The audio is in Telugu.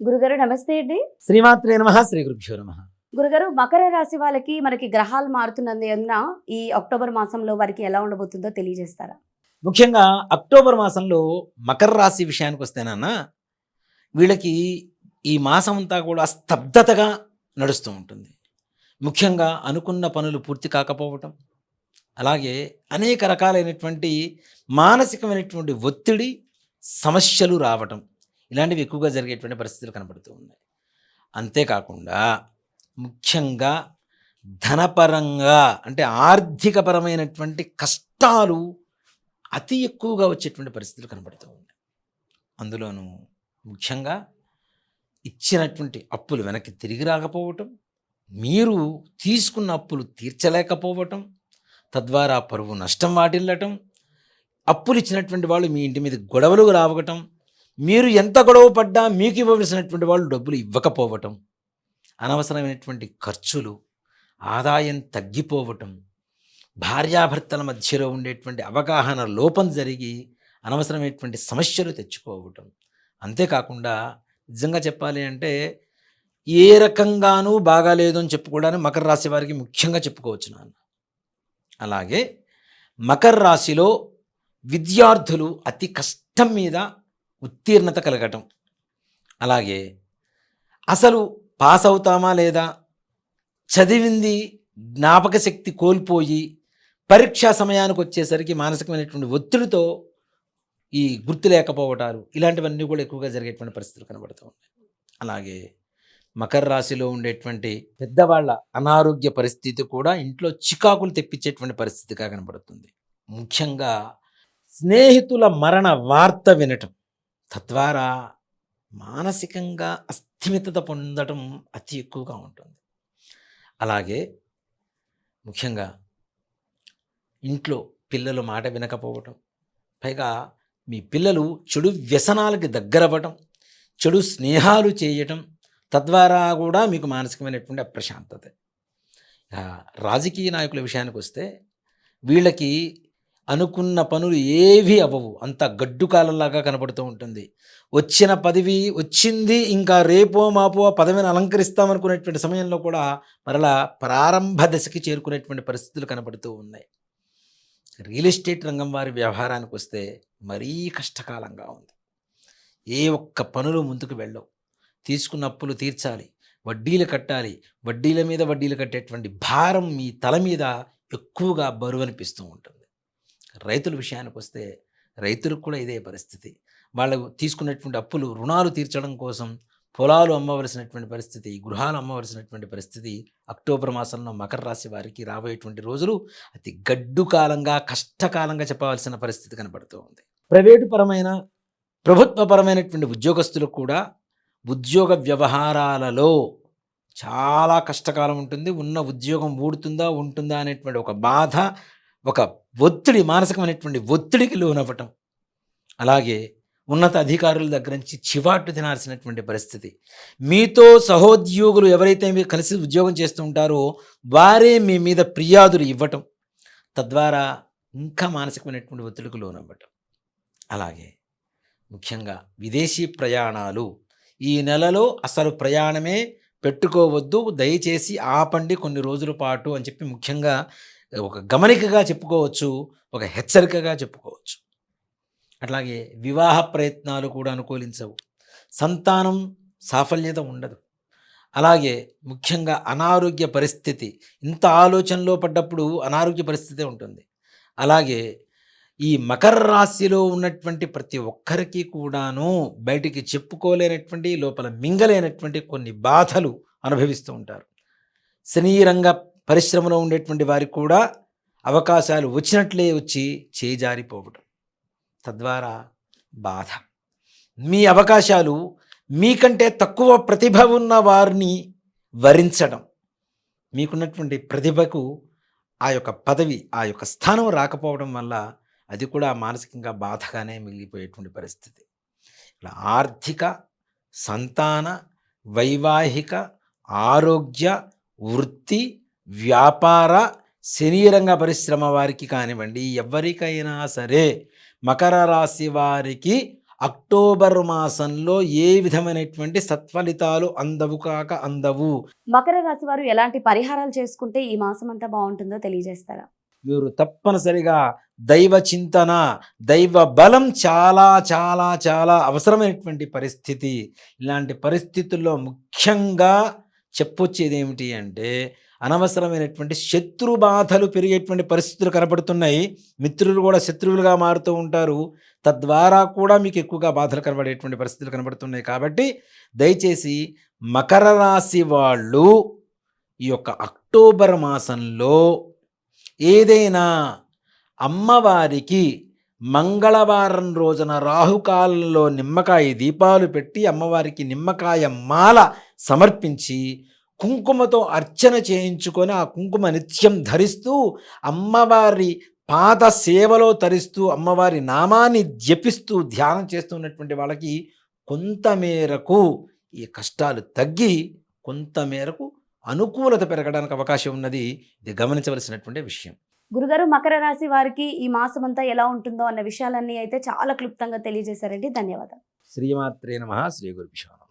గురుగారు నమస్తే అండి. శ్రీమాత్రే నమః. శ్రీ గురుభ్యో నమః. గురుగారు మకర రాశి వాళ్ళకి మనకి గ్రహాలు మారుతున్నందున ఈ అక్టోబర్ మాసంలో వారికి ఎలా ఉండబోతుందో తెలియజేస్తారా? ముఖ్యంగా అక్టోబర్ మాసంలో మకర రాశి విషయానికి వస్తేనన్న వీళ్ళకి ఈ మాసం అంతా కూడా స్తబ్దతగా నడుస్తూ ఉంటుంది. ముఖ్యంగా అనుకున్న పనులు పూర్తి కాకపోవటం, అలాగే అనేక రకాలైనటువంటి మానసికమైనటువంటి ఒత్తిడి, సమస్యలు రావటం, ఇలాంటివి ఎక్కువగా జరిగేటువంటి పరిస్థితులు కనబడుతూ ఉన్నాయి. అంతేకాకుండా ముఖ్యంగా ధనపరంగా అంటే ఆర్థికపరమైనటువంటి కష్టాలు అతి ఎక్కువగా వచ్చేటువంటి పరిస్థితులు కనబడుతూ ఉన్నాయి. అందులోనూ ముఖ్యంగా ఇచ్చినటువంటి అప్పులు వెనక్కి తిరిగి రాకపోవటం, మీరు తీసుకున్న అప్పులు తీర్చలేకపోవటం, తద్వారా పరువు నష్టం వాటిల్లటం, అప్పులు ఇచ్చినటువంటి వాళ్ళు మీ ఇంటి మీద గొడవలు రావటం, మీరు ఎంత గొడవ పడ్డా మీకు ఇవ్వవలసినటువంటి వాళ్ళు డబ్బులు ఇవ్వకపోవటం, అనవసరమైనటువంటి ఖర్చులు, ఆదాయం తగ్గిపోవటం, భార్యాభర్తల మధ్యలో ఉండేటువంటి అవగాహన లోపం జరిగి అనవసరమైనటువంటి సమస్యలు తెచ్చుకోవటం. అంతేకాకుండా నిజంగా చెప్పాలి అంటే ఏ రకంగానూ బాగాలేదు అని చెప్పుకోవడానికి మకర రాశి వారికి ముఖ్యంగా చెప్పుకోవచ్చు నాన్న. అలాగే మకర రాశిలో విద్యార్థులు అతి కష్టం మీద ఉత్తీర్ణత కలగటం, అలాగే అసలు పాస్ అవుతామా లేదా, చదివింది జ్ఞాపక శక్తి కోల్పోయి పరీక్షా సమయానికి వచ్చేసరికి మానసికమైనటువంటి ఒత్తిడితో ఈ గుర్తు లేకపోవటాలు, ఇలాంటివన్నీ కూడా ఎక్కువగా జరిగేటువంటి పరిస్థితులు కనబడుతూ ఉన్నాయి. అలాగే మకర రాశిలో ఉండేటువంటి పెద్దవాళ్ళ అనారోగ్య పరిస్థితి కూడా ఇంట్లో చికాకులు తెప్పించేటువంటి పరిస్థితిగా కనబడుతుంది. ముఖ్యంగా స్నేహితుల మరణ వార్త వినటం, తద్వారా మానసికంగా అస్థిమితత పొందడం అతి ఎక్కువగా ఉంటుంది. అలాగే ముఖ్యంగా ఇంట్లో పిల్లలు మాట వినకపోవటం, పైగా మీ పిల్లలు చెడు వ్యసనాలకి దగ్గరవ్వటం, చెడు స్నేహాలు చేయటం, తద్వారా కూడా మీకు మానసికమైనటువంటి అప్రశాంతత. రాజకీయ నాయకుల విషయానికి వస్తే వీళ్ళకి అనుకున్న పనులు ఏవి అవ్వవు, అంత గడ్డు కాలంలాగా కనబడుతూ ఉంటుంది. వచ్చిన పదవి వచ్చింది, ఇంకా రేపో మాపో పదవిని అలంకరిస్తామనుకునేటువంటి సమయంలో కూడా మరలా ప్రారంభ దశకి చేరుకునేటువంటి పరిస్థితులు కనబడుతూ ఉన్నాయి. రియల్ ఎస్టేట్ రంగం వారి వ్యవహారానికి వస్తే మరీ కష్టకాలంగా ఉంది. ఏ ఒక్క పనులు ముందుకు వెళ్ళవు. తీసుకున్న అప్పులు తీర్చాలి, వడ్డీలు కట్టాలి, వడ్డీల మీద వడ్డీలు కట్టేటువంటి భారం మీ తల మీద ఎక్కువగా బరువు అనిపిస్తూ ఉంటుంది. రైతుల విషయానికి వస్తే రైతులకు కూడా ఇదే పరిస్థితి. వాళ్ళు తీసుకున్నటువంటి అప్పులు రుణాలు తీర్చడం కోసం పొలాలు అమ్మవలసినటువంటి పరిస్థితి, గృహాలు అమ్మవలసినటువంటి పరిస్థితి అక్టోబర్ మాసంలో మకర రాశి వారికి రాబోయేటువంటి రోజులు అతి గడ్డు కాలంగా, కష్టకాలంగా చెప్పవలసిన పరిస్థితి కనబడుతూ ఉంది. ప్రైవేటు పరమైన, ప్రభుత్వపరమైనటువంటి ఉద్యోగస్తులకు కూడా ఉద్యోగ వ్యవహారాలలో చాలా కష్టకాలం ఉంటుంది. ఉన్న ఉద్యోగం ఊడుతుందా ఉంటుందా అనేటువంటి ఒక బాధ, ఒక ఒత్తిడి, మానసికమైనటువంటి ఒత్తిడికి లోనవ్వటం, అలాగే ఉన్నత అధికారుల దగ్గర నుంచి చివాట్లు తినాల్సినటువంటి పరిస్థితి. మీతో సహోద్యోగులు ఎవరైతే మీరు కలిసి ఉద్యోగం చేస్తూ ఉంటారో వారే మీ మీద ఫిర్యాదులు ఇవ్వటం, తద్వారా ఇంకా మానసికమైనటువంటి ఒత్తిడికి లోనవ్వటం. అలాగే ముఖ్యంగా విదేశీ ప్రయాణాలు, ఈ నెలలో అసలు ప్రయాణమే పెట్టుకోవద్దు, దయచేసి ఆపండి కొన్ని రోజుల పాటు అని చెప్పి ముఖ్యంగా ఒక గమనికగా చెప్పుకోవచ్చు, ఒక హెచ్చరికగా చెప్పుకోవచ్చు. అట్లాగే వివాహ ప్రయత్నాలు కూడా అనుకూలించవు, సంతానం సాఫల్యత ఉండదు. అలాగే ముఖ్యంగా అనారోగ్య పరిస్థితి, ఇంత ఆలోచనలో పడ్డప్పుడు అనారోగ్య పరిస్థితి ఉంటుంది. అలాగే ఈ మకర రాశిలో ఉన్నటువంటి ప్రతి ఒక్కరికి కూడాను బయటికి చెప్పుకోలేనటువంటి, లోపల మింగలేనటువంటి కొన్ని బాధలు అనుభవిస్తూ ఉంటారు. సినీ రంగ పరిశ్రమలో ఉండేటువంటి వారికి కూడా అవకాశాలు వచ్చినట్లే వచ్చి చేజారిపోవడం, తద్వారా బాధ. మీ అవకాశాలు మీకంటే తక్కువ ప్రతిభ ఉన్న వారిని వరించడం, మీకున్నటువంటి ప్రతిభకు ఆ యొక్క పదవి, ఆ యొక్క స్థానం రాకపోవడం వల్ల అది కూడా మానసికంగా బాధగానే మిగిలిపోయేటువంటి పరిస్థితి. ఇలా ఆర్థిక, సంతాన, వైవాహిక, ఆరోగ్య, వృత్తి, వ్యాపార, శరీరంగ పరిశ్రమ వారికి కానివ్వండి, ఎవరికైనా సరే మకర రాశి వారికి అక్టోబర్ మాసంలో ఏ విధమైనటువంటి సత్ఫలితాలు అందవు కాక అందవు. మకర రాశి వారు ఎలాంటి పరిహారాలు చేసుకుంటే ఈ మాసం అంతా బాగుంటుందో తెలియజేస్తారా? మీరు తప్పనిసరిగా దైవ చింతన, దైవ బలం చాలా చాలా చాలా అవసరమైనటువంటి పరిస్థితి. ఇలాంటి పరిస్థితుల్లో ముఖ్యంగా చెప్పొచ్చేది ఏమిటి అంటే, అనవసరమైనటువంటి శత్రు బాధలు పెరిగేటువంటి పరిస్థితులు కనబడుతున్నాయి. మిత్రులు కూడా శత్రువులుగా మారుతూ ఉంటారు. తద్వారా కూడా మీకు ఎక్కువగా బాధలు కనబడేటువంటి పరిస్థితులు కనబడుతున్నాయి. కాబట్టి దయచేసి మకర రాశి వాళ్ళు ఈ యొక్క అక్టోబర్ మాసంలో ఏదైనా అమ్మవారికి మంగళవారం రోజున రాహుకాలంలో నిమ్మకాయ దీపాలు పెట్టి అమ్మవారికి నిమ్మకాయ మాల సమర్పించి కుంకుమతో అర్చన చేయించుకొని ఆ కుంకుమ నిత్యం ధరిస్తూ అమ్మవారి పాద సేవలో తరిస్తూ అమ్మవారి నామాన్ని జపిస్తూ ధ్యానం చేస్తున్నటువంటి వాళ్ళకి కొంతమేరకు ఈ కష్టాలు తగ్గి కొంతమేరకు అనుకూలత పెరగడానికి అవకాశం ఉన్నది. ఇది గమనించవలసినటువంటి విషయం. గురుగారు, మకర రాశి వారికి ఈ మాసం అంతా ఎలా ఉంటుందో అన్న విషయాలన్నీ అయితే చాలా క్లుప్తంగా తెలియజేశారండి. ధన్యవాదాలు. శ్రీమాత్రే నమః. శ్రీ గురుభ్యో నమః.